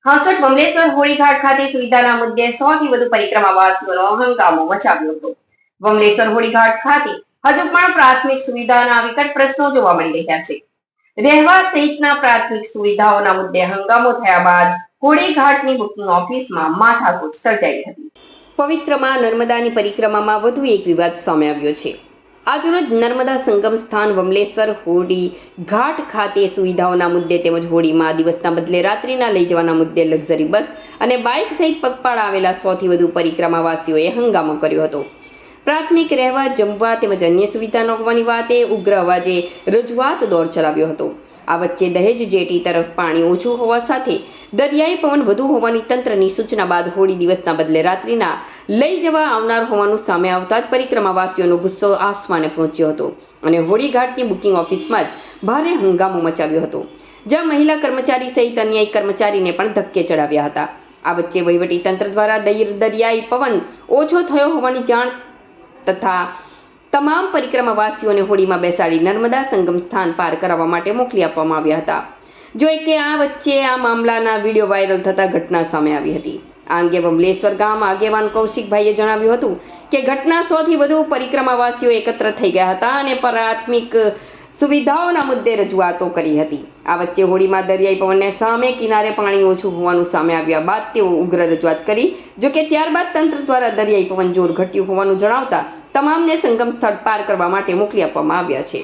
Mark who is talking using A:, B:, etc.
A: હાંસોટ બમલેશ્વર હોળીઘાટ ખાતે સુવિધાના મુદ્દે 100 થી વધુ પરિક્રમાવાસીઓનો હંગામો મચાવ્યો હતો. બમલેશ્વર હોળીઘાટ ખાતે હજુ પણ પ્રાથમિક સુવિધાના વિકટ પ્રશ્નો જોવા મળી રહ્યા છે. રહેવા સહિતના પ્રાથમિક સુવિધાઓના મુદ્દે હંગામો થયા બાદ હોળીઘાટની બુકિંગ ઓફિસમાં માથાકૂટ સર્જાઈ હતી. પવિત્રમાં નર્મદાની પરિક્રમામાં વધુ એક વિવાદ સામે આવ્યો છે. આજરોજ નર્મદા સંગમ સ્થાન બમલેશ્વર હોળી ઘાટ ખાતે સુવિધાઓના મુદ્દે તેમજ હોળીમાં દિવસના બદલે રાત્રિના લઈ જવાના મુદ્દે લક્ઝરી બસ અને બાઇક સહિત પગપાળા આવેલા 100 થી વધુ પરિક્રમાવાસીઓએ હંગામો કર્યો હતો. પ્રાથમિક રહેવા, જમવા તેમજ અન્ય સુવિધા ન હોવાની વાતે ઉગ્ર અવાજે રજૂઆત દોર ચલાવ્યો હતો. આ વચ્ચે દહેજ જેટી તરફ પાણી ઓછું હોવા સાથે દરિયાઈ પવન વધુ હોવાની તંત્રની સૂચના બાદ હોળી દિવસના બદલે રાત્રિના લઈ જવા આવનાર હોવાનું સામે આવતા જ પરિક્રમાવાસીઓનો ગુસ્સો આસમાને પહોંચ્યો હતો અને હોળીઘાટની બુકિંગ ઓફિસમાં જ ભારે હંગામો મચાવ્યો હતો, જ્યાં મહિલા કર્મચારી સહિત અન્ય એક કર્મચારીને પણ ધક્કે ચડાવ્યા હતા. આ વચ્ચે વહીવટી તંત્ર દ્વારા દરિયાઈ પવન ઓછો થયો હોવાની જાણ તથા તમામ પરિક્રમાવાસીઓને હોડીમાં બેસાડી નર્મદા સંગમ સ્થાન પાર કરાવવા માટે મોકલી આપવામાં આવ્યા હતા. જો કે આ વચ્ચે આ મામલાના વિડીયો વાયરલ થતા ઘટના સામે આવી હતી. આ અંગે બમલેશ્વર ગામ આગેવાન કૌશિકભાઈએ જણાવ્યું હતું કે ઘટના 100 થી વધુ પરિક્રમાવાસીઓ એકત્ર થઈ ગયા હતા અને પ્રાથમિક સુવિધાઓના મુદ્દે રજૂઆતો કરી હતી. આ વચ્ચે હોળીમાં દરિયાઈ પવનને સામે કિનારે પાણી ઓછું હોવાનું સામે આવ્યા બાદ તેઓ ઉગ્ર રજૂઆત કરી. જો કે ત્યારબાદ તંત્ર દ્વારા દરિયાઈ પવન જોર ઘટ્યું હોવાનું જણાવતા તમામને સંગમ સ્થળ પાર કરવા માટે મોકલી આપવામાં આવ્યા છે.